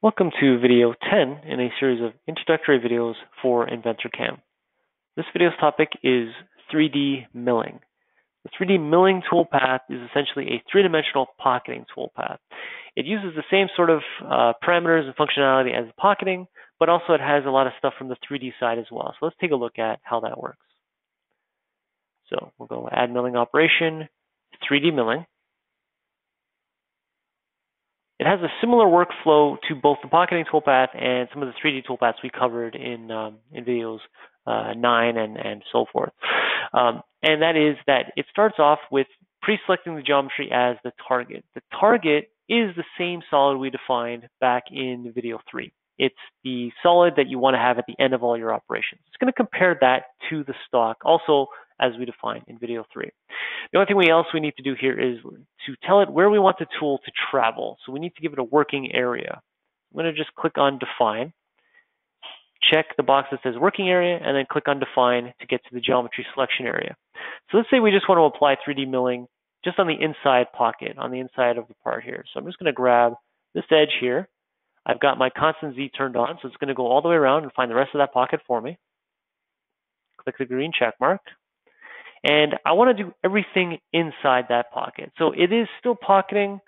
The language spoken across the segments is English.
Welcome to video 10 in a series of introductory videos for InventorCAM. This video's topic is 3D milling. The 3D milling toolpath is essentially a three-dimensional pocketing toolpath. It uses the same sort of parameters and functionality as pocketing, but also it has a lot of stuff from the 3D side as well. So let's take a look at how that works. So we'll go add milling operation, 3D milling. It has a similar workflow to both the pocketing toolpath and some of the 3D toolpaths we covered in videos 9 and so forth. And that is that it starts off with pre-selecting the geometry as the target. The target is the same solid we defined back in video 3. It's the solid that you want to have at the end of all your operations. It's going to compare that to the stock, also as we defined in video 3. The only thing else we need to do here is to tell it where we want the tool to travel. So we need to give it a working area. I'm going to just click on Define, check the box that says Working Area, and then click on Define to get to the Geometry Selection area. So let's say we just want to apply 3D milling just on the inside pocket, on the inside of the part here. So I'm just going to grab this edge here. I've got my constant Z turned on, so it's going to go all the way around and find the rest of that pocket for me. Click the green check mark. And I want to do everything inside that pocket. So it is still pocketing.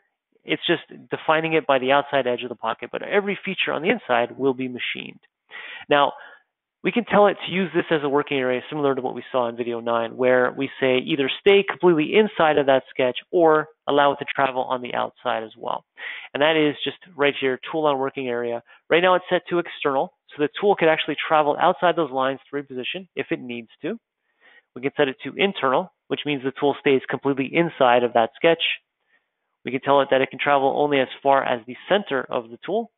It's just defining it by the outside edge of the pocket, but every feature on the inside will be machined. Now, we can tell it to use this as a working area similar to what we saw in video 9, where we say either stay completely inside of that sketch or allow it to travel on the outside as well. And that is just right here, tool on working area. Right now it's set to external, so the tool could actually travel outside those lines to reposition if it needs to. We can set it to internal, which means the tool stays completely inside of that sketch. We can tell it that it can travel only as far as the center of the tool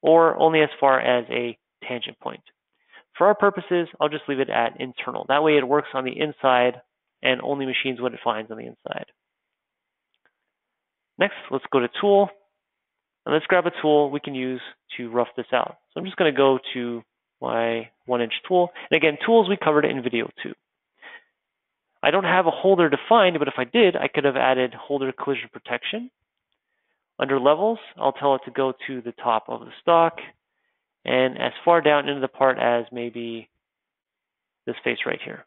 or only as far as a tangent point. For our purposes, I'll just leave it at internal. That way it works on the inside and only machines what it finds on the inside. Next, let's go to Tool, and let's grab a tool we can use to rough this out. So I'm just going to go to my 1-inch tool. And again, tools we covered in video 2. I don't have a holder defined, but if I did, I could have added holder collision protection. Under levels, I'll tell it to go to the top of the stock and as far down into the part as maybe this face right here.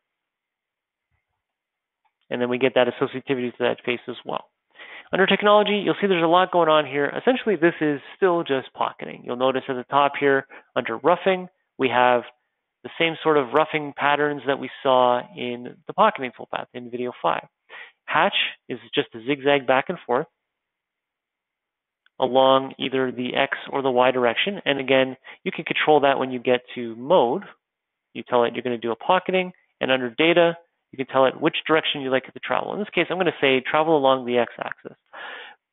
And then we get that associativity to that face as well. Under technology, you'll see there's a lot going on here. Essentially, this is still just pocketing. You'll notice at the top here, under roughing, we have the same sort of roughing patterns that we saw in the pocketing toolpath in video 5. Hatch is just a zigzag back and forth along either the X or the Y direction. And again, you can control that when you get to mode. You tell it you're going to do a pocketing, and under data, you can tell it which direction you'd like it to travel. In this case, I'm going to say travel along the X axis.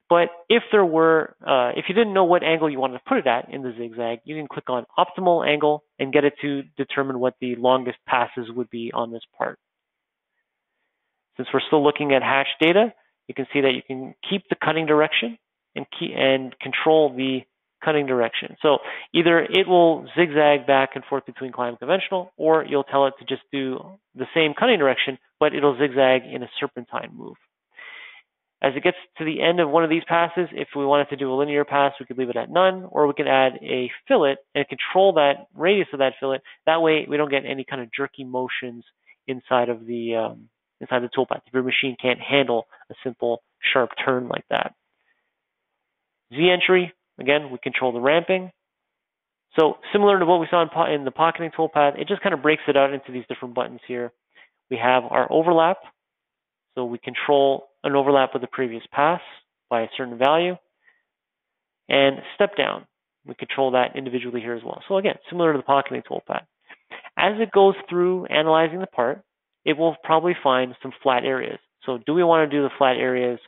But if there were, if you didn't know what angle you wanted to put it at in the zigzag, you can click on optimal angle and get it to determine what the longest passes would be on this part. Since we're still looking at hatch data, you can see that you can keep the cutting direction and control the cutting direction. So either it will zigzag back and forth between climb and conventional, or you'll tell it to just do the same cutting direction, but it'll zigzag in a serpentine move. As it gets to the end of one of these passes, if we wanted to do a linear pass, we could leave it at none, or we could add a fillet and control that radius of that fillet. That way, we don't get any kind of jerky motions inside of the toolpath. If your machine can't handle a simple sharp turn like that. Z entry, again, we control the ramping. So similar to what we saw in the pocketing toolpath, it just kind of breaks it out into these different buttons here. We have our overlap. So we control an overlap with the previous pass by a certain value. And step down, we control that individually here as well. So again, similar to the pocketing toolpath. As it goes through analyzing the part, it will probably find some flat areas. So do we want to do the flat areas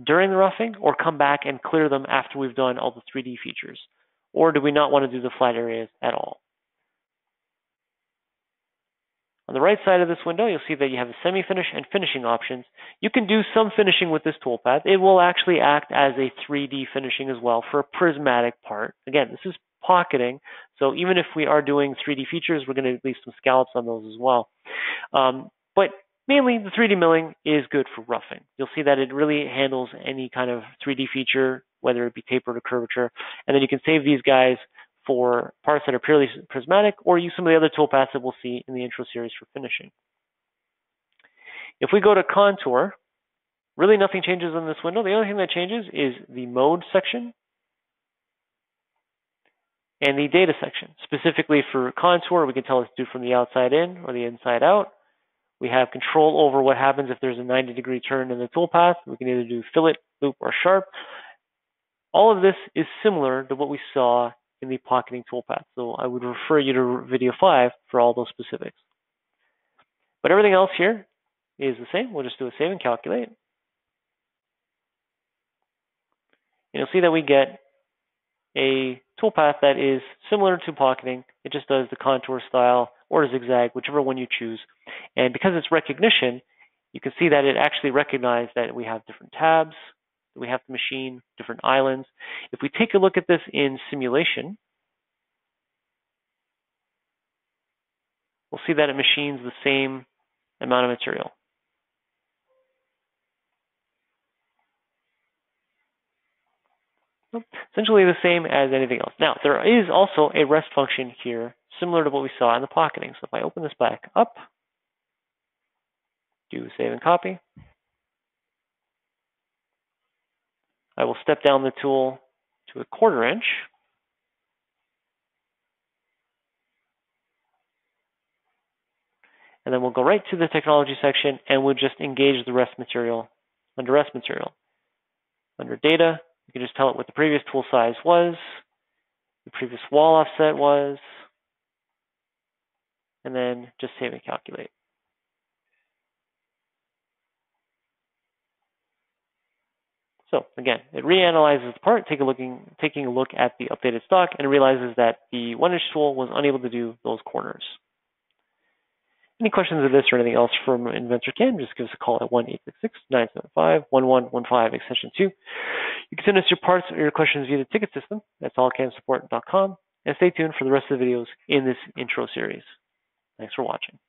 during the roughing or come back and clear them after we've done all the 3D features? Or do we not want to do the flat areas at all? On the right side of this window, you'll see that you have the semi-finish and finishing options. You can do some finishing with this toolpath. It will actually act as a 3D finishing as well for a prismatic part. Again, this is pocketing, so even if we are doing 3D features, we're going to leave some scallops on those as well. But mainly, the 3D milling is good for roughing. You'll see that it really handles any kind of 3D feature whether it be tapered or curvature. And then you can save these guys for parts that are purely prismatic, or use some of the other toolpaths that we'll see in the intro series for finishing. If we go to contour, really nothing changes in this window. The only thing that changes is the mode section and the data section. Specifically for contour, we can tell it's due from the outside in or the inside out. We have control over what happens if there's a 90-degree turn in the toolpath. We can either do fillet, loop, or sharp. All of this is similar to what we saw in the pocketing toolpath. So I would refer you to video 5 for all those specifics. But everything else here is the same. We'll just do a save and calculate. And you'll see that we get a toolpath that is similar to pocketing. It just does the contour style or zigzag, whichever one you choose. And because it's recognition, you can see that it actually recognized that we have different tabs, that we have to machine different islands. If we take a look at this in simulation, we'll see that it machines the same amount of material. Essentially the same as anything else. Now, there is also a rest function here, similar to what we saw in the pocketing. So if I open this back up, do save and copy, I will step down the tool to 1/4 inch. And then we'll go right to the technology section and we'll just engage the rest material under rest material. Under data, you can just tell it what the previous tool size was, the previous wall offset was, and then just save and calculate. So again, it reanalyzes the part, taking a look at the updated stock, and it realizes that the 1-inch tool was unable to do those corners. Any questions of this or anything else from InventorCAM, just give us a call at 1-866-975-1115, extension 2. You can send us your parts or your questions via the ticket system at solidcamsupport.com, and stay tuned for the rest of the videos in this intro series. Thanks for watching.